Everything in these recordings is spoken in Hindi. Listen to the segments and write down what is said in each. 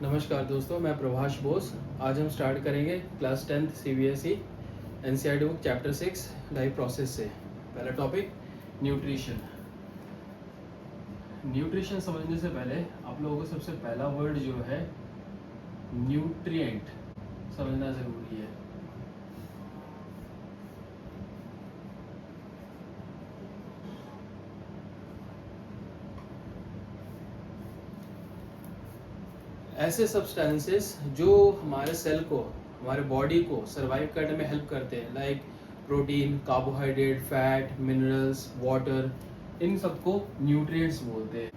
नमस्कार दोस्तों, मैं प्रभाष बोस। आज हम स्टार्ट करेंगे class 10th CBSE NCERT book chapter 6 life process से। पहला टॉपिक न्यूट्रिशन। न्यूट्रिशन समझने से पहले आप लोगों को सबसे पहला वर्ड जो है न्यूट्रिएंट समझना ज़रूरी है। ऐसे सब्सटेंसेस जो हमारे सेल को, हमारे बॉडी को सरवाइव करने में हेल्प करते हैं, like protein, carbohydrate, fat, minerals, water, इन सबको न्यूट्रिएंट्स बोलते हैं।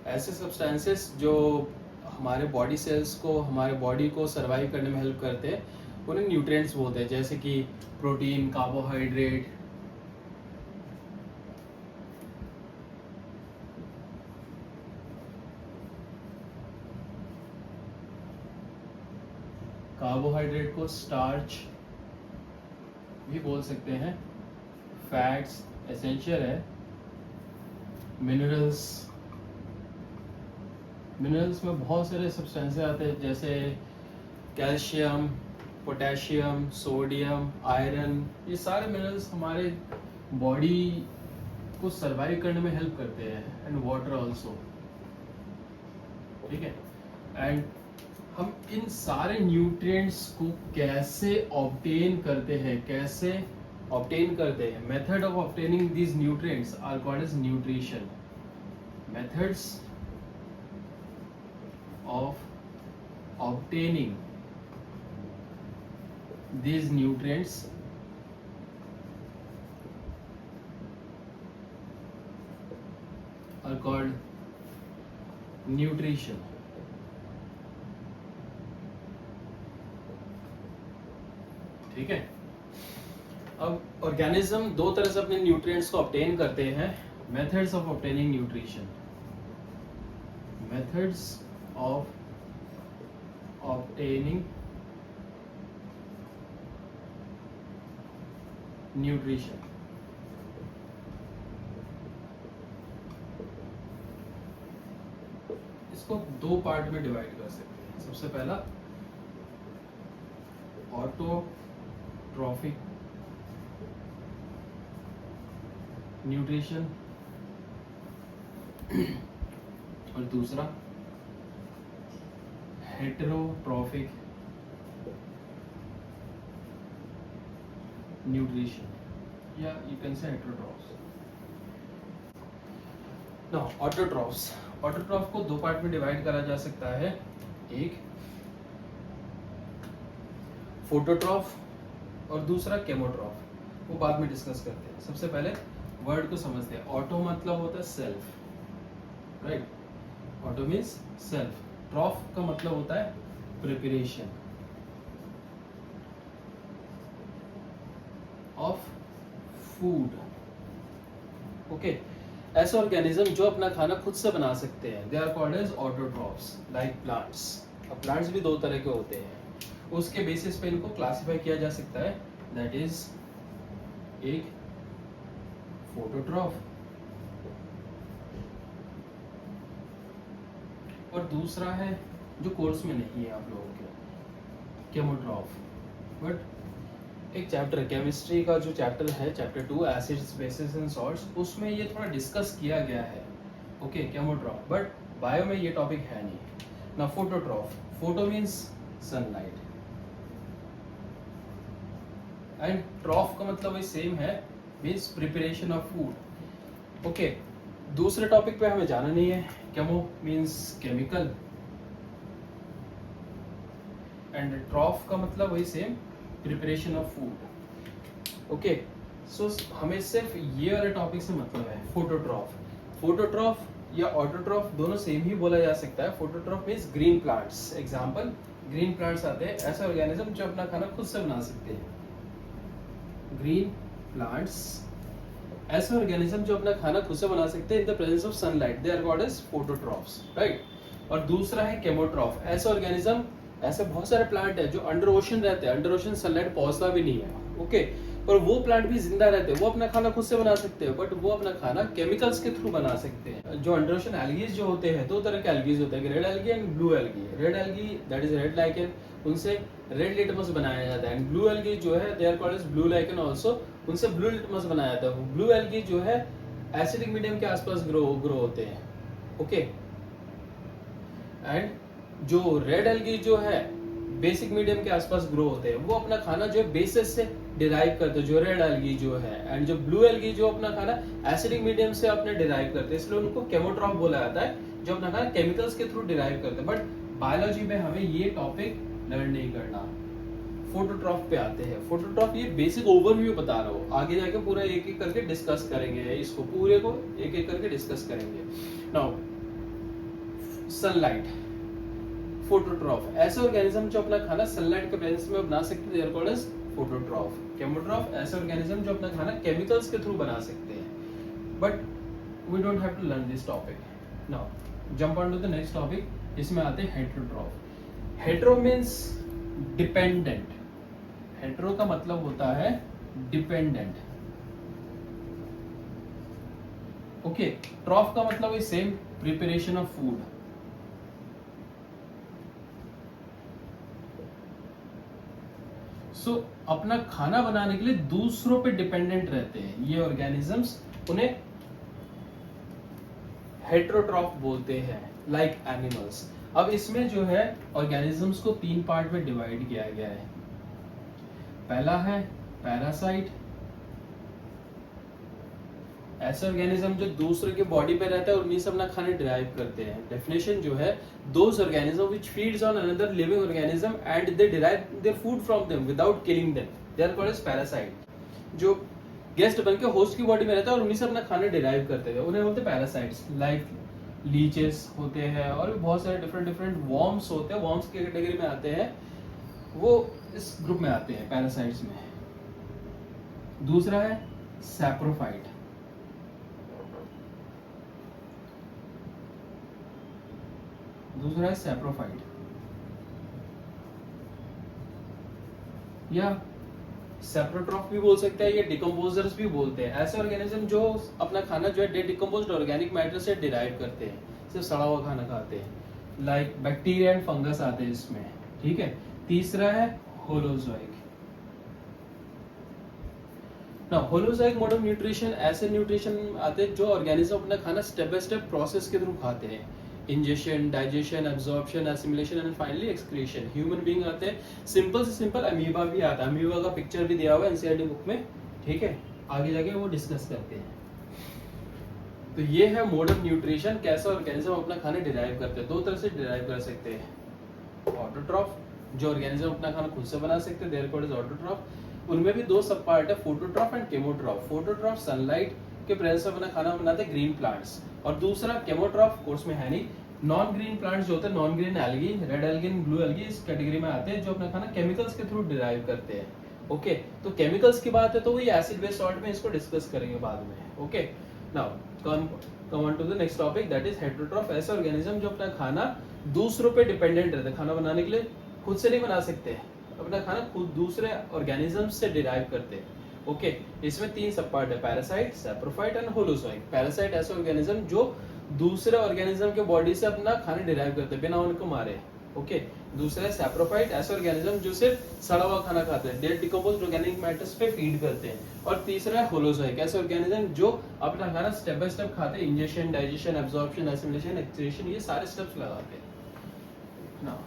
ऐसे सब्सटेंसेस जो हमारे बॉडी सेल्स को, हमारे बॉडी को सरवाइव करने में हेल्प करते हैं, उन्हें न्यूट्रिएंट्स बोलते हैं। जैसे कि प्रोटीन, कार्बोहाइड्रेट, कार्बोहाइड्रेट को स्टार्च भी बोल सकते हैं, फैट्स एसेंशियल है, मिनरल्स में बहुत सारे सब्सटेंसेस आते हैं जैसे कैल्शियम, पोटेशियम, सोडियम, आयरन। ये सारे मिनरल्स हमारे बॉडी को सरवाइव करने में हेल्प करते हैं, एंड वाटर ऑल्सो। ठीक है, एंड हम इन सारे न्यूट्रिएंट्स को कैसे ऑब्टेन करते हैं, method of obtaining these nutrients are called as nutrition. Methods of obtaining these nutrients are called nutrition. ठीक है, अब ऑर्गेनिज्म दो तरह से अपने न्यूट्रिएंट्स को ऑब्टेन करते हैं। Methods of obtaining nutrition, methods of obtaining nutrition। इसको दो पार्ट में डिवाइड कर सकते हैं। सबसे पहला ऑटोट्रॉफिक न्यूट्रिशन और दूसरा हेटेरोट्रॉफिक न्यूट्रिशन, या you can say heterotrophs. Now autotroph को दो पार्ट में डिवाइड करा जा सकता है। एक फोटोट्रॉफ और दूसरा केमोट्रॉफ। वो बाद में डिस्कस करते हैं। सबसे पहले वर्ड को समझते हैं। ऑटो मतलब होता है self, right? Auto means self. Troph का मतलब होता है प्रिपरेशन ऑफ फूड। ओके, ऐसे ऑर्गेनिज्म जो अपना खाना खुद से बना सकते हैं, they are called as autotrophs, like plants. अब प्लांट्स भी दो तरह के होते हैं, उसके बेसिस पे इनको क्लासिफाई किया जा सकता है। दैट इज एक फोटोट्रॉफ और दूसरा है जो कोर्स में नहीं है आप लोगों के, केमोट्रॉफ। बट एक चैप्टर केमिस्ट्री का जो चैप्टर है, chapter 2 acids, basis and salts, उसमें ये थोड़ा डिस्कस किया गया है। ओके, केमोट्रॉफ। बट बायो में ये टॉपिक है नहीं ना। Phototroph, photo means sunlight, and troph का मतलब वही सेम है, means preparation of food. Okay, दूसरे टॉपिक पे हमें जाना नहीं है। Chemo means chemical, and troph का मतलब वही same, preparation of food. Okay, so हमें सिर्फ ये वाले टॉपिक से मतलब है। फोटोट्रॉफ या ऑटोट्रॉफ दोनों सेम ही बोला जा सकता है। Phototroph means green plants. Example, green plants आते हैं, ऐसे ऑर्गेनिज्म जो अपना खाना खुद से बना सकते हैं। ग्रीन प्लांट्स, ऐसे ऑर्गेनिज्म जो अपना खाना खुद से बना सकते हैं in the presence of sunlight, they are called as phototrophs, right? और दूसरा है केमोट्रॉफ। ऐसे ऑर्गेनिज्म, ऐसे बहुत सारे प्लांट है जो अंडर ओशन रहते हैं, अंडर ओशन सनलाइट पहुंचता भी नहीं है। ओके, और वो प्लांट भी जिंदा रहते हैं, वो अपना खाना खुद से बना सकते हैं, बट वो अपना खाना केमिकल्स के थ्रू बना सकते हैं। जो अंडर ओशन एल्गीज जो होते हैं, दो तरह के एल्गीज होते हैं, red algae and blue algae. Red algae that is red lichen, उनसे रेड लिटमस बनाया जाता है। एंड ब्लू एल्गी जो है they are called as blue lichen also, उनसे ब्लू लिटमस बनाया जाता है। ब्लू एल्गी जो है एसिडिक मीडियम के आसपास ग्रो होते हैं। ओके, एंड जो रेड एल्गी जो है बेसिक मीडियम के आसपास ग्रो होते हैं, वो अपना खाना जो है बेसिस से डिराइव करते हैं, जो रेड एल्गी जो है। एंड जो ब्लू एल्गी जो अपना खाना एसिडिक मीडियम से अपने डिराइव करते हैं, इसलिए उनको केमोट्रॉफ बोला जाता है, जो अपना खाना केमिकल्स के थ्रू डिराइव करते हैं। बट बायोलॉजी में हमें ये टॉपिक लर्न नहीं करना। फोटोट्रॉफ पे आते हैं। फोटोट्रॉफ ये बेसिक ओवरव्यू बता रहा हूँ, आगे जाके पूरा एक एक करके डिस्कस करेंगे, इसको पूरे को एक एक करके डिस्कस करेंगे। नाउ सनलाइट, फोटोट्रॉफ ऐसे ऑर्गेनिज्म जो अपना खाना सनलाइट के प्रेजेंस में बना सकते हैं, दे आर कॉल्ड एज फोटोट्रॉफ। केमोट्रॉफ ऐसे ऑर्गेनिज्म जो अपना खाना केमिकल्स के थ्रू बना सकते हैं। But we don't have to learn this topic. Now jump on to the next topic, इसमें आते हैं heterotroph. Hetero means dependent. Hetero का मतलब होता है डिपेंडेंट। ओके, ट्रॉफ का मतलब है सेम, प्रिपरेशन ऑफ फूड। सो अपना खाना बनाने के लिए दूसरों पे डिपेंडेंट रहते हैं ये ऑर्गेनिजम्स, उन्हें हेटेरोट्रॉफ बोलते हैं, लाइक एनिमल्स। अब इसमें जो है ऑर्गेनिजम्स को 3 पार्ट में डिवाइड किया गया है। पहला है पैरासाइट, ऐसे ऑर्गेनिज्म जो दूसरे के बॉडी पे रहता है और उन्हीं से अपना खाना डिराइव करते हैं। डेफिनेशन जो है, those organism which feeds on another living organism and they derive their food from them without killing them, they are called as parasite. जो गेस्ट बनके होस्ट की बॉडी में रहता है और उन्हीं से अपना खाना डिराइव करते हैं, उन्हें बोलते हैं पैरासाइट्स। लाइक लीचेस होते हैं और भी बहुत सारे डिफरेंट वॉर्म्स होते हैं, वॉर्म्स की कैटेगरी में आते हैं, वो इस ग्रुप में आते हैं पैरासाइट्स में। दूसरा है सैप्रोफाइट। दूसरा है सैप्रोफाइट या सेप्रोट्रॉफ भी बोल सकते हैं, या डिकम्पोजर्स भी बोलते हैं। ऐसे ऑर्गेनिज्म जो अपना खाना जो है डिकम्पोज्ड ऑर्गेनिक मैटर से डिराइव करते हैं, सिर्फ सड़ा हुआ खाना खाते हैं। लाइक बैक्टीरिया एंड फंगस आते हैं इसमें, ठीक है। तीसरा है होलोजोइक। ना होलोजोइक मोड ऑफ न्यूट्रिशन, ऐसे न्यूट्रिशन आते हैं जो ऑर्गेनिज्म अपना खाना स्टेप बाय स्टेप प्रोसेस के थ्रू खाते हैं। Ingestion, digestion, absorption, assimilation and finally excretion. Human being आते हैं, सिंपल से सिंपल अमीबा भी आता है, अमीबा का पिक्चर भी दिया हुआ है एनसीईआरटी बुक में, ठीक है। आगे जाके वो डिस्कस करते हैं। तो ये है मोड ऑफ न्यूट्रिशन, कैसा ऑर्गेनिज्म अपना खाना डिराइव करते हैं। 2 तरह से डिराइव कर सकते हैं। ऑटोट्रॉफ, जो ऑर्गेनिज्म अपना खाना खुद से बना सकते हैं, देयर कॉल्ड इज ऑटोट्रॉफ। उनमें भी 2 सब पार्ट है, फोटोट्रॉफ एंड केमोट्रॉफ। फोटोट्रॉफ सनलाइट के प्रेजेंस में अपना खाना बनाते हैं, ग्रीन प्लांट्स। और दूसरा केमोट्रॉफ, कोर्स में है नहीं, नॉन ग्रीन प्लांट्स जो होते हैं, non green algae, red algae, blue algae, इस कैटेगरी में आते हैं, जो अपना खाना केमिकल्स के थ्रू डिराइव करते हैं। ओके, तो केमिकल्स की बात है तो वही एसिड बेस सॉल्ट में इसको डिस्कस करेंगे बाद में। Okay, now come on to the next topic, that is heterotroph. ऐसे ऑर्गेनिज्म जो अपना खाना दूसरों पे डिपेंडेंट रहते हैं, खाना बनाने के लिए खुद से नहीं बना सकते, अपना खाना खुद दूसरे ऑर्गेनिज्म से डिराइव करते हैं। ओके, इसमें 3 सब पार्ट है, parasite, saprophyte and holozoic. Parasite ऐसे ऑर्गेनिज्म जो दूसरे ऑर्गेनिज्म के बॉडी से अपना खाना डिराइव करते हैं बिना उनको मारे। ओके, दूसरा है सैप्रोफाइट, ऐसे ऑर्गेनिज्म जो सिर्फ सड़ा हुआ खाना खाते हैं, डेड डिकम्पोज्ड ऑर्गेनिक मैटर्स पे फीड करते हैं। और तीसरा है होलोजोइक, ऐसे ऑर्गेनिज्म जो अपना खाना स्टेप बाय स्टेप खाते हैं, ingestion, digestion, absorption, assimilation, excretion, ये सारे स्टेप्स लगाते हैं। नाउ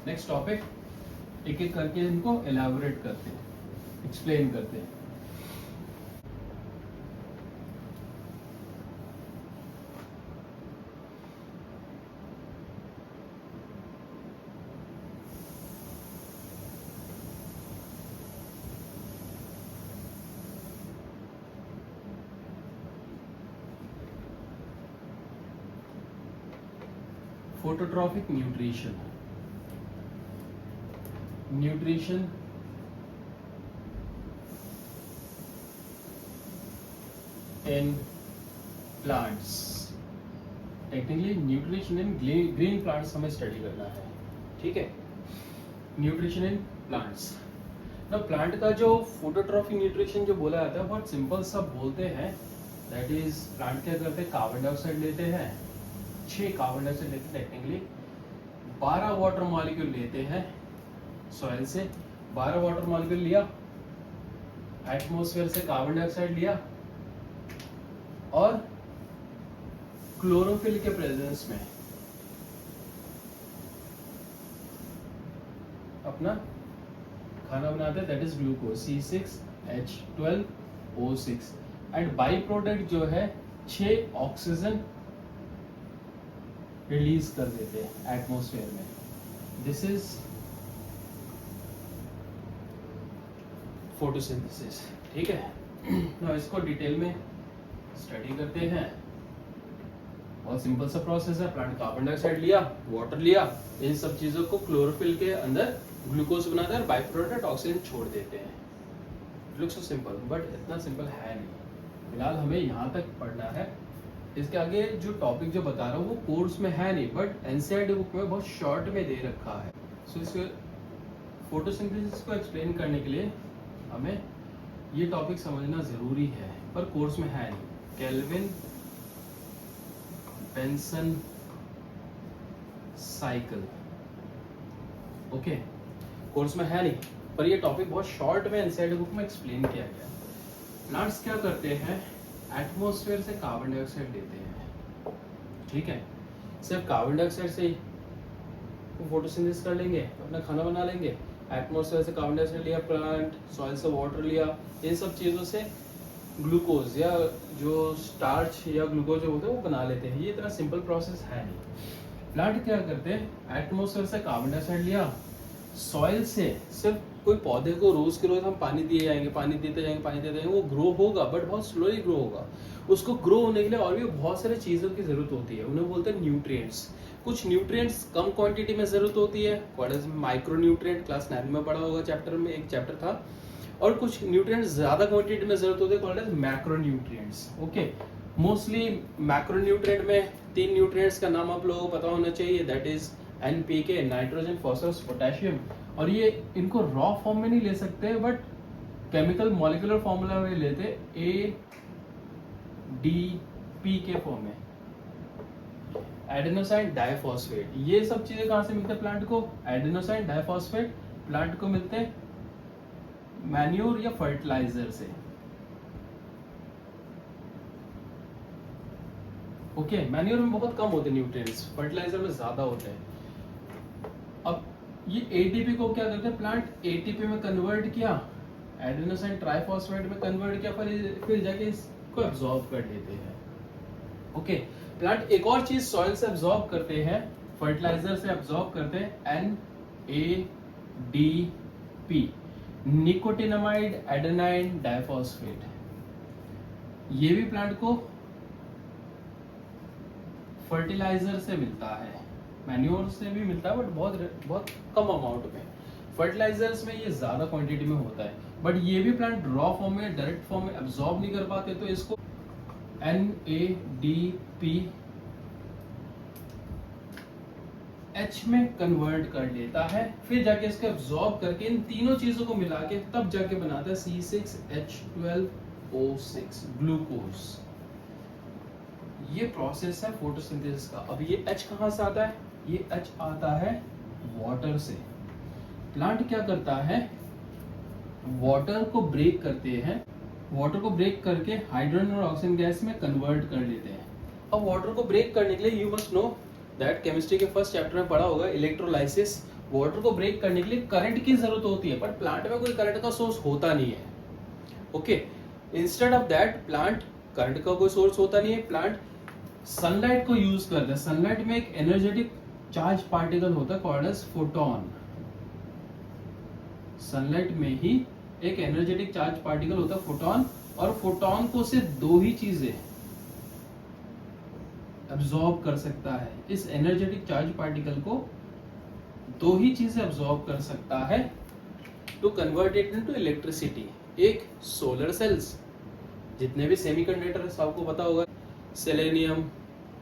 नेक्स्ट टॉपिक, एक एक करके इनको एलैबोरेट करते हैं, एक्सप्लेन करते हैं। Phototrophic nutrition. Nutrition in plants. Technically nutrition in green plants हमें स्टडी करना है, ठीक है। न्यूट्रिशन इन प्लांट्स, ना प्लांट का जो फोटोट्रॉफिक न्यूट्रिशन जो बोला जाता है बहुत सिंपल सा बोलते हैं, दैट इज प्लांट क्या करते हैं, कार्बन डाइऑक्साइड लेते हैं, 6 कार्बन डाइऑक्साइड लेते हैं टेक्निकली, 12 वाटर मॉलिक्यूल लेते हैं सॉइल से, 12 वाटर मॉलिक्यूल लिया, एटमॉस्फेयर से कार्बन डाइऑक्साइड लिया और क्लोरोफिल के प्रेजेंस में अपना खाना बनाते हैं, that is glucose C6H12O6 and by product जो है 6 ऑक्सीजन रिलीज कर देते हैं एटमॉस्फेयर में। दिस इज फोटोसिंथेसिस, ठीक है। ना इसको डिटेल में स्टडी करते हैं। बहुत सिंपल सा प्रोसेस है, प्लांट कार्बन डाइऑक्साइड लिया, वाटर लिया, इन सब चीजों को क्लोरोफिल के अंदर ग्लूकोज बनाते हैं और बाई प्रोडक्ट ऑक्सीजन छोड़ देते हैं। लुक्स सो सिंपल बट इतना सिंपल है नहीं। फिलहाल हमें यहाँ तक पढ़ना है, इसके आगे जो टॉपिक जो बता रहा हूँ वो कोर्स में है नहीं, बट एनसीईआरटी बुक में बहुत शॉर्ट में दे रखा है। सो इसके फोटोसिंथेसिस को एक्सप्लेन करने के लिए हमें ये टॉपिक समझना जरूरी है, पर कोर्स में है नहीं। Kelvin Benson cycle, okay, course में है नहीं, पर ये टॉपिक बहुत शॉर्ट में एनसीईआरटी बुक में एक्सप्लेन किया गया। प्लांट्स क्या करते हैं, एटमॉस्फेयर से कार्बन डाइऑक्साइड लेते हैं, ठीक है, सिर्फ कार्बन डाइऑक्साइड से ही वो फोटोसिंथेसिस कर लेंगे, अपना खाना बना लेंगे। एटमॉस्फेयर से कार्बन डाइऑक्साइड लिया प्लांट, सॉइल से वाटर लिया, इन सब चीज़ों से ग्लूकोज या जो स्टार्च या ग्लूकोज जो होते हैं वो बना लेते हैं। ये इतना सिंपल प्रोसेस है नहीं। प्लांट क्या करते हैं, एटमॉस्फेयर से कार्बन डाइऑक्साइड लिया, सॉइल से सिर्फ कोई पौधे को रोज के रोज हम पानी दिए जाएंगे, पानी देते जाएंगे, पानी देते जाएंगे, वो ग्रो होगा बट बहुत स्लोली ग्रो होगा। उसको ग्रो होने के लिए और भी बहुत सारी चीज़ों की जरूरत होती है, उन्हें बोलते हैं न्यूट्रिएंट्स। कुछ न्यूट्रिएंट्स कम क्वांटिटी में जरूरत होती है, माइक्रो न्यूट्रिएंट, क्लास 9 में पढ़ा होगा, चैप्टर में एक चैप्टर था। और कुछ न्यूट्रिएंट्स ज्यादा क्वांटिटी में जरूरत होती है, called as macro nutrients, okay. Mostly macro nutrient में 3 न्यूट्रिएंट्स का नाम आप लोगों को पता होना चाहिए, that is NPK, nitrogen, phosphorus, potassium. और ये इनको रॉ फॉर्म में नहीं ले सकते, बट केमिकल मॉलिक्यूलर फॉर्मूला में लेते ADP के फॉर्म में, एडेनोसाइन डाइफॉस्फेट। ये सब चीजें कहां से मिलते हैं प्लांट को, एडेनोसाइन डाइफॉस्फेट प्लांट को मिलते हैं मैन्योर या फर्टिलाइजर से, ओके। मैन्योर में बहुत कम होते हैं न्यूट्रिएंट्स, फर्टिलाइजर में ज्यादा होते हैं। अब ये एटीपी को क्या करते हैं, प्लांट एटीपी में कन्वर्ट किया, एडेनोसाइन ट्राइफॉस्फेट में कन्वर्ट किया, फिर जाके इसको एब्जॉर्ब कर लेते हैं, ओके। प्लांट एक और चीज सॉइल से एब्जॉर्ब करते हैं, फर्टिलाइजर से एब्जॉर्ब करते हैं, NADP, निकोटिनामाइड एडेनाइन डाइफॉस्फेट। ये भी प्लांट को फर्टिलाइजर से मिलता है, मैन्योर से भी मिलता है बट बहुत कम अमाउंट में। फर्टिलाइजर्स में ये ज्यादा क्वांटिटी में होता है, बट ये भी प्लांट रॉ फॉर्म में, डायरेक्ट फॉर्म में एब्जॉर्ब नहीं कर पाते, तो इसको NADPH में कन्वर्ट कर लेता है, फिर जाके इसको एब्जॉर्ब करके इन तीनों चीजों को मिला के तब जाके बनाता है C6H12O6 ग्लूकोज। ये प्रोसेस है फोटोसिंथेसिस का। अब ये H कहां से आता है, ये H आता है वाटर से। प्लांट क्या करता है, वाटर को ब्रेक करते हैं, वाटर को ब्रेक करके हाइड्रोजन और ऑक्सीजन गैस में कन्वर्ट कर लेते हैं। अब वाटर को ब्रेक करने के लिए you must know that, chemistry के फर्स्ट चैप्टर में पढ़ा होगा, इलेक्ट्रोलाइसिस। वाटर को ब्रेक करने के लिए करंट की जरूरत होती है, पर प्लांट में कोई करंट का सोर्स होता नहीं है, okay. Instead of that, plant current का कोई सोर्स होता नहीं है, प्लांट सनलाइट को यूज करते हैं। सनलाइट में एक एनर्जेटिक चार्ज पार्टिकल होता है कॉल्ड एज फोटोन। सनलाइट में ही एक एनर्जेटिक चार्ज पार्टिकल होता है फोटोन, और फोटोन को सिर्फ 2 ही चीजें एब्जॉर्ब कर सकता है। इस एनर्जेटिक चार्ज पार्टिकल को 2 ही चीजें एब्जॉर्ब कर सकता है to convert it into electricity. एक सोलर सेल्स, जितने भी सेमीकंडक्टर सबको पता होगा, सेलेनियम,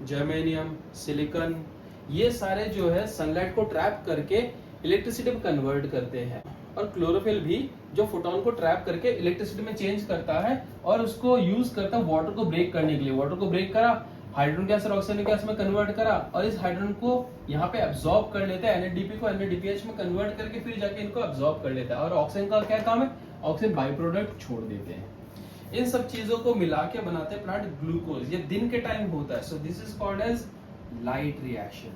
जर्मेनियम, सिलिकॉन, ये सारे जो है सनलाइट को ट्रैप करके इलेक्ट्रिसिटी में कन्वर्ट करते हैं। और क्लोरोफिल भी जो फोटोन को ट्रैप करके इलेक्ट्रिसिटी में चेंज करता है और उसको यूज करता है वाटर को ब्रेक करने के लिए। वाटर को ब्रेक करा, हाइड्रोजन गैस और ऑक्सीजन गैस में कन्वर्ट करा और इस हाइड्रोजन को यहाँ पे एब्जॉर्ब कर लेता है, NADP को NADPH में कन्वर्ट करके फिर जाके इनको एब्जॉर्ब कर लेता है। और ऑक्सीजन का क्या काम है, ऑक्सीजन बाई प्रोडक्ट छोड़ देते हैं। इन सब चीजों को मिला के बनाते हैं प्लांट ग्लूकोज। ये दिन के टाइम होता है, so this is called as light reaction.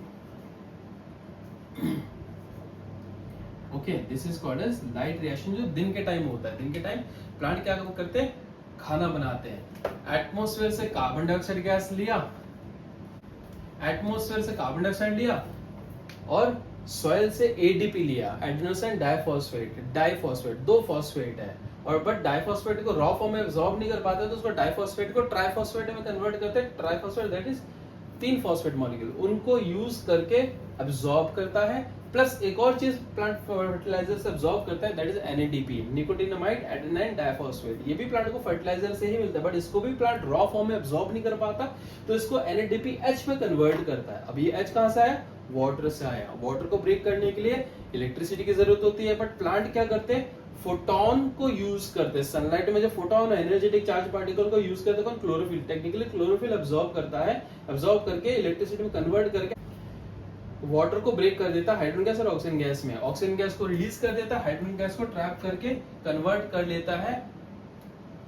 Okay, this is called as light reaction, जो दिन के टाइम होता है। दिन के टाइम प्लांट क्या करते हैं, खाना बनाते हैं। एटमॉस्फेयर से कार्बन डाइऑक्साइड गैस लिया, एटमॉस्फेयर से कार्बन डाइऑक्साइड लिया और सॉइल से ADP लिया, एडिनोसिन डाइफॉस्फेट। डाइफॉस्फेट दो फॉस्फेट है और बट डाइफॉस्फेट को रॉ फॉर्म में एब्जॉर्ब नहीं कर पाते तो उसको डाइफॉस्फेट को ट्राइफॉस्फेट में कन्वर्ट करते हैं। Triphosphate that is 3 phosphate molecule, उनको यूज करके एब्जॉर्ब करता है। प्लस एक और चीज प्लांट फर्टिलाइजर से एब्जॉर्ब करता है, that is NADP, nicotinamide adenine diphosphate. ये भी प्लांट को फर्टिलाइजर से ही मिलता है, बट इसको भी प्लांट रॉ फॉर्म में एब्जॉर्ब नहीं कर पाता तो इसको NADPH में कन्वर्ट करता है। अब ये H कहां से आया, वाटर से आया। वाटर को ब्रेक करने के लिए इलेक्ट्रिसिटी की जरूरत होती है, बट प्लांट क्या करते हैं, फोटोन को यूज करते हैं। सनलाइट में जो फोटोन है, एनर्जेटिक चार्ज पार्टिकल को यूज करते हैं, क्लोरोफिल। टेक्निकली क्लोरोफिल एब्जॉर्ब करता है, एब्जॉर्ब करके इलेक्ट्रिसिटी में कन्वर्ट करके वाटर को ब्रेक कर देता है हाइड्रोजन गैस और ऑक्सीजन गैस में। ऑक्सीजन गैस को रिलीज कर देता है, हाइड्रोजन गैस को ट्रैप करके कन्वर्ट कर लेता है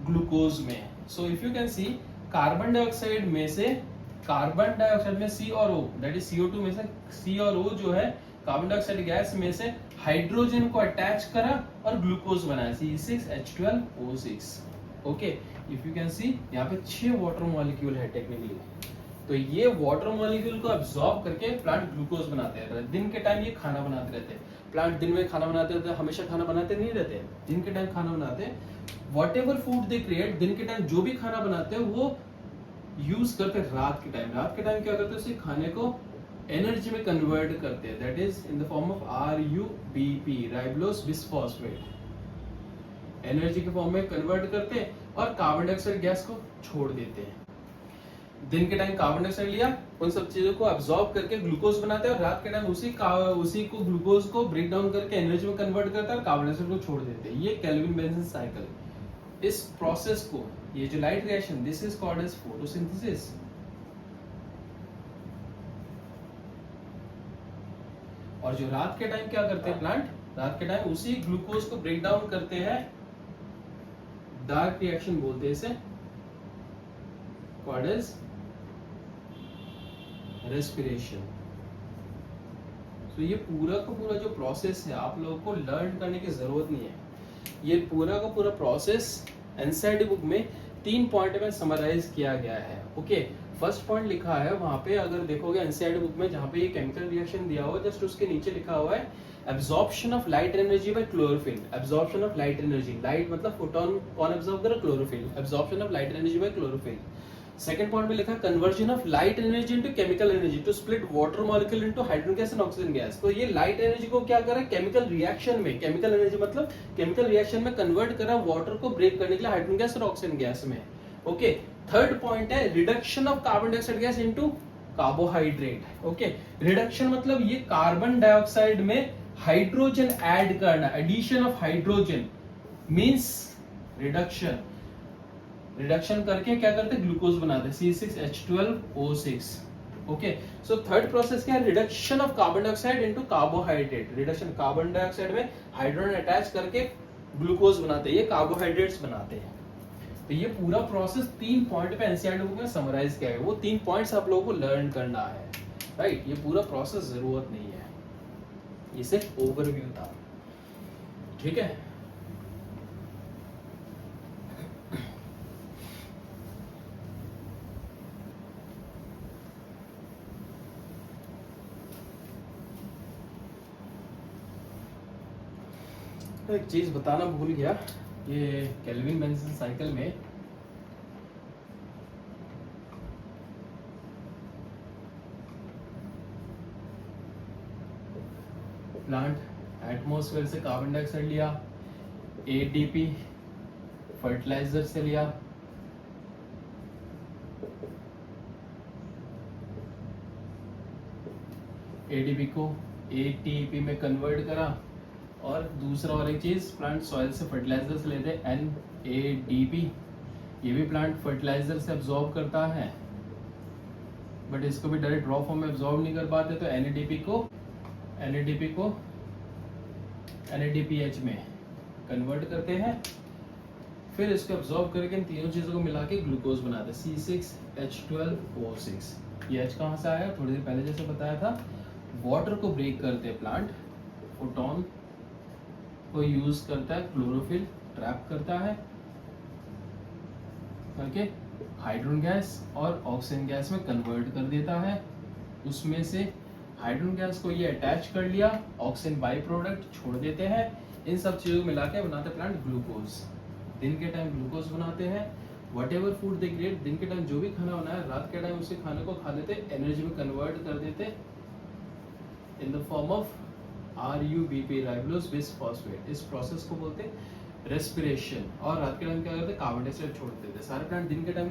ग्लूकोज में। So if you can see, carbon dioxide में से, कार्बन डाइऑक्साइड में C और O, दैट इज CO2 में से C और O जो है कार्बन डाइऑक्साइड गैस में से हाइड्रोजन को अटैच करा और ग्लूकोज बनाया, C6H12O6। Okay, if you can see यहाँ पे 6 वाटर मॉलिक्यूल है टेक्निकली। तो ये वाटर मॉलिक्यूल को एब्जॉर्ब करके प्लांट ग्लूकोज बनाते हैं। दिन के टाइम ये खाना बनाते रहते हैं। प्लांट दिन में खाना बनाते रहते हैं, हमेशा खाना बनाते नहीं रहते हैं, दिन के टाइम खाना बनाते हैं। What ever food they create, दिन के टाइम जो भी खाना बनाते हैं वो यूज करते हैं रात के टाइम। रात के टाइम क्या करते हैं, उसी खाने को एनर्जी में कन्वर्ट करते हैं, that is in the form of RUBP, ribulose bisphosphate. Energy के फॉर्म में कन्वर्ट करते हैं और कार्बन डाइऑक्साइड गैस को छोड़ देते हैं। दिन के टाइम कार्बन डाइऑक्साइड लिया, उन सब चीजों को एब्जॉर्ब करके ग्लूकोज बनाते हैं और रात के टाइम उसी को ग्लूकोज को ब्रेक डाउन करके एनर्जी में कन्वर्ट करता है और कार्बन डाइऑक्साइड को छोड़ देते हैं। ये केल्विन बेंजन साइकिल। इस प्रोसेस को, ये जो light reaction, this is called as photosynthesis. और जो रात के टाइम क्या करते हैं प्लांट, रात के टाइम उसी ग्लूकोज को ब्रेक डाउन करते हैं, डार्क रिएक्शन बोलते हैं इसे, कॉल्ड एज रेस्पिरेशन। तो ये पूरा का पूरा जो प्रोसेस है आप लोगों को लर्न करने की जरूरत नहीं है। ये पूरा का पूरा प्रोसेस एनसीईआरटी बुक में 3 पॉइंट में समराइज किया गया है। ओके, फर्स्ट पॉइंट लिखा है वहां पे, अगर देखोगे एनसीईआरटी बुक में जहां पे ये केमिकल रिएक्शन दिया हुआ है, जस्ट उसके नीचे लिखा हुआ है absorption of light energy by chlorophyll. Absorption of light energy, light मतलब फोटोन कौन एब्जॉर्ब कर रहा है, chlorophyll. Absorption of light energy by chlorophyll. Second point में लिखा conversion of light energy into chemical energy to split water molecule into hydrogen gas and oxygen gas. तो ये लाइट एनर्जी को क्या कर रहा है, केमिकल रिएक्शन में, केमिकल एनर्जी मतलब केमिकल रिएक्शन में कन्वर्ट कर रहा है वाटर को ब्रेक करने के लिए हाइड्रोजन गैस और ऑक्सीजन गैस में। ओके, थर्ड पॉइंट है reduction of carbon dioxide gas into carbohydrate. Okay, reduction मतलब ये कार्बन डाइऑक्साइड में हाइड्रोजन ऐड करना, addition of hydrogen means reduction. Reduction करके क्या करते हैं, ग्लूकोज बनाते हैं, C6H12O6। Okay, so third process क्या है, reduction of carbon dioxide into carbohydrate. Reduction, carbon dioxide में हाइड्रोजन अटैच करके ग्लूकोज बनाते हैं, ये कार्बोहाइड्रेट्स बनाते हैं। तो ये पूरा प्रोसेस 3 पॉइंट पे एनसीईआरटी बुक में समराइज किया है। वो 3 पॉइंट्स आप लोगों को लर्न करना है, राइट। ये पूरा प्रोसेस जरूरत नहीं है, ये सिर्फ ओवरव्यू था, ठीक है। तो एक चीज बताना भूल गया, ये केल्विन बेंजन साइकिल में प्लांट एटमॉस्फेयर से कार्बन डाइऑक्साइड लिया, ADP फर्टिलाइजर से लिया, ADP को ATP में कन्वर्ट करा और दूसरा और एक चीज़, प्लांट सॉइल से फर्टिलाइजर्स लेते हैं NADP, ये भी प्लांट फर्टिलाइजर से एब्जॉर्ब करता है, बट इसको भी डायरेक्ट रॉ फॉर्म में एब्जॉर्ब नहीं कर पाते, तो NADP को NADPH में कन्वर्ट करते हैं, फिर इसको एब्जॉर्ब करके इन तीनों चीज़ों को मिला के ग्लूकोज बनाते हैं C6H12O6। ये H कहाँ से आया, थोड़ी देर पहले जैसे बताया था, वाटर को ब्रेक करते हैं प्लांट, फोटोन को यूज करता है, क्लोरोफिल ट्रैप करता है, ओके, हाइड्रोजन गैस और ऑक्सीजन गैस में कन्वर्ट कर देता है, उसमें से हाइड्रोजन गैस को ये अटैच कर लिया, ऑक्सीजन बाई प्रोडक्ट छोड़ देते हैं, इन सब चीज़ों को मिला के बनाते हैं प्लांट ग्लूकोज। दिन के टाइम ग्लूकोज बनाते हैं, what ever food they create, दिन के टाइम जो भी खाना बनाया रात के टाइम उसी खाने को खा लेते, एनर्जी में कन्वर्ट कर देते इन the form of RUBP, राइबोलोज base phosphate. इस प्रोसेस को बोलते हैं रेस्पिरेशन। और रात के टाइम क्या करते हैं, कार्बन डाइऑक्साइड छोड़ देते। सारे प्लांट दिन के टाइम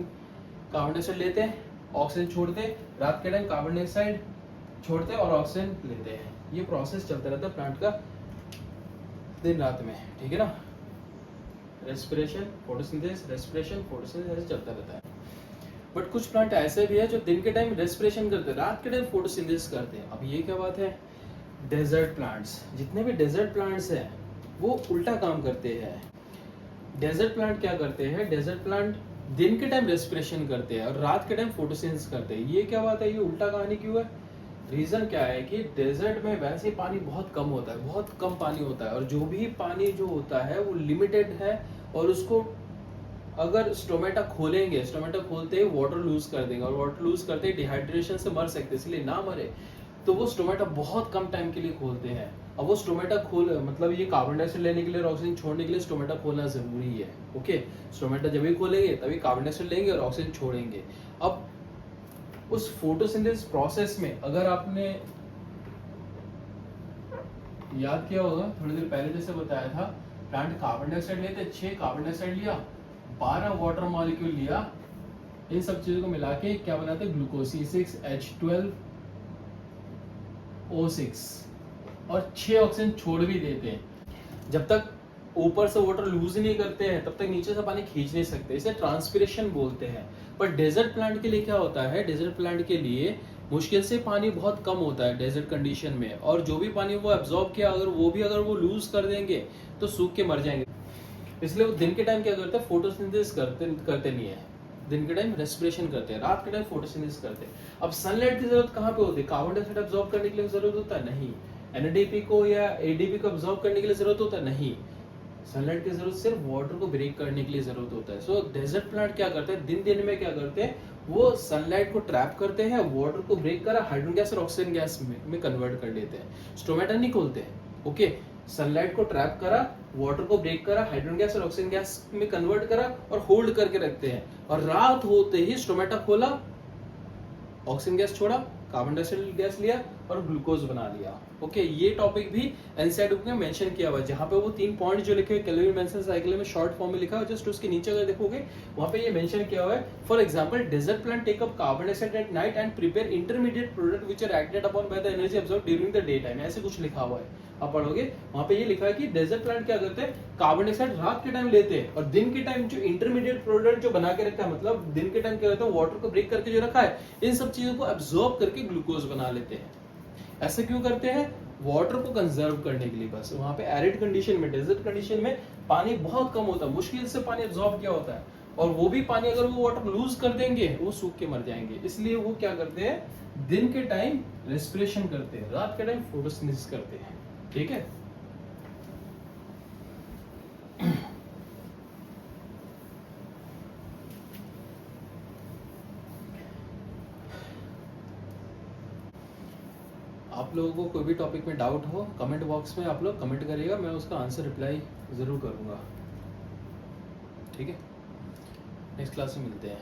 कार्बन डाइऑक्साइड लेते हैं, ऑक्सीजन छोड़ते, रात के टाइम कार्बन डाइऑक्साइड छोड़ते और ऑक्सीजन लेते हैं। ये प्रोसेस चलता रहता है प्लांट का दिन रात में, ठीक है ना। रेस्पिरेशन, फोटोसिंथेसिस, रेस्पिरेशन, फोटोसिंथेसिस ऐसे चलता रहता है। बट कुछ प्लांट ऐसे भी है जो दिन के टाइम रेस्पिरेशन करते हैं, रात के टाइम फोटोसिंथेसिस करते हैं। अब ये क्या बात है, डेजर्ट प्लांट्स, जितने भी डेजर्ट प्लांट्स हैं वो उल्टा काम करते हैं। डेजर्ट प्लांट क्या करते हैं, डेजर्ट प्लांट दिन के टाइम रेस्पिरेशन करते हैं और रात के टाइम फोटोसिंथेसिस करते हैं। ये क्या बात है, ये उल्टा कहानी क्यों है? रीजन क्या है कि डेजर्ट में वैसे ही पानी बहुत कम होता है, बहुत कम पानी होता है, और जो भी पानी जो होता है वो लिमिटेड है, और उसको अगर स्टोमेटा खोलेंगे, स्टोमेटा खोलते ही वाटर लूज कर देंगे, और वाटर लूज करते ही डिहाइड्रेशन से मर सकते हैं, इसलिए ना मरे तो वो स्टोमेटा बहुत कम टाइम के लिए खोलते हैं। अब वो स्टोमेटा खोल मतलब ये कार्बन डाइऑक्साइड लेने के लिए और ऑक्सीजन छोड़ने के लिए स्टोमेटा खोलना जरूरी है, ओके। स्टोमेटा जब भी खोलेंगे तभी कार्बन डाइऑक्साइड लेंगे और ऑक्सीजन छोड़ेंगे। अब उस फोटोसिंथेसिस प्रोसेस में अगर आपने याद किया होगा, थोड़ी देर पहले जैसे बताया था, प्लांट कार्बन डाइऑक्साइड लेते, 6 कार्बन डाइऑक्साइड लिया, 12 वाटर मॉलिक्यूल लिया, इन सब चीजों को मिला के क्या बनाते, ग्लूकोज C6H12O6, और 6 ऑक्सीजन छोड़ भी देते हैं। जब तक ऊपर से वाटर लूज नहीं करते हैं तब तक नीचे से पानी खींच नहीं सकते, इसे ट्रांसपिरेशन बोलते हैं। पर डेजर्ट प्लांट के लिए क्या होता है, डेजर्ट प्लांट के लिए मुश्किल से पानी बहुत कम होता है डेजर्ट कंडीशन में, और जो भी पानी वो एब्जॉर्ब किया अगर वो लूज कर देंगे तो सूख के मर जाएंगे। इसलिए वो दिन के टाइम क्या करते हैं, फोटोसिंथेसिस करते नहीं है, दिन के टाइम रेस्पिरेशन करते हैं, रात के टाइम फोटोसिंथेसिस करते हैं। अब सनलाइट की जरूरत कहाँ पे होती है, कार्बन डाइऑक्साइड एब्जॉर्ब करने के लिए जरूरत होता है, नहीं। NADP को या ADP को एब्जॉर्ब करने के लिए जरूरत होता है, नहीं। सनलाइट की जरूरत सिर्फ वाटर को ब्रेक करने के लिए जरूरत होता है। सो डेजर्ट प्लांट क्या करते हैं, दिन में क्या करते हैं, वो सनलाइट को ट्रैप करते हैं, वाटर को ब्रेक कर हाइड्रोजन गैस और ऑक्सीजन गैस में कन्वर्ट कर लेते हैं। स्टोमेटा नहीं खोलते हैं, ओके। सनलाइट को ट्रैप करा, वाटर को ब्रेक करा, हाइड्रोजन गैस और ऑक्सीजन गैस में कन्वर्ट करा और होल्ड करके रखते हैं, और रात होते ही स्टोमेटा खोला, ऑक्सीजन गैस छोड़ा, कार्बन डाइऑक्साइड गैस लिया और ग्लूकोज बना लिया, ओके। ये टॉपिक भी एनसीईआरटी बुक में मेंशन किया हुआ है, जहां पे वो 3 पॉइंट जो लिखे हुए कैलोरी मेंशन साइकिल में शॉर्ट फॉर्म में लिखा है, जस्ट उसके नीचे अगर देखोगे वहां पे ये मेंशन किया हुआ है। For example, desert plant take up carbon dioxide at night and prepare intermediate product which are acted upon by the energy absorbed during the day time, ऐसे कुछ लिखा हुआ है, आप पढ़ोगे वहां पे ये लिखा है कि डेजर्ट प्लांट क्या करते हैं, कार्बन डाइऑक्साइड रात के टाइम लेते हैं, और दिन के टाइम जो इंटरमीडिएट प्रोडक्ट जो बना के रखा है, मतलब दिन के टाइम क्या करते हैं, वाटर को ब्रेक करके जो रखा है, इन सब चीजों को एब्जॉर्ब करके ग्लूकोज बना लेते हैं। ऐसे क्यों करते हैं, वाटर को कंजर्व करने के लिए। बस वहां पे एरिड कंडीशन में, डेजर्ट कंडीशन में पानी बहुत कम होता है, मुश्किल से पानी एब्जॉर्ब किया होता है, और वो भी पानी अगर वो वाटर लूज कर देंगे वो सूख के मर जाएंगे। इसलिए वो क्या करते हैं, दिन के टाइम रेस्पिरेशन करते हैं, रात के टाइम फोटोसिंथेसिस करते हैं, ठीक है। आप लोगों को कोई भी टॉपिक में डाउट हो, कमेंट बॉक्स में आप लोग कमेंट करिएगा, मैं उसका आंसर रिप्लाई जरूर करूंगा, ठीक है। नेक्स्ट क्लास में मिलते हैं।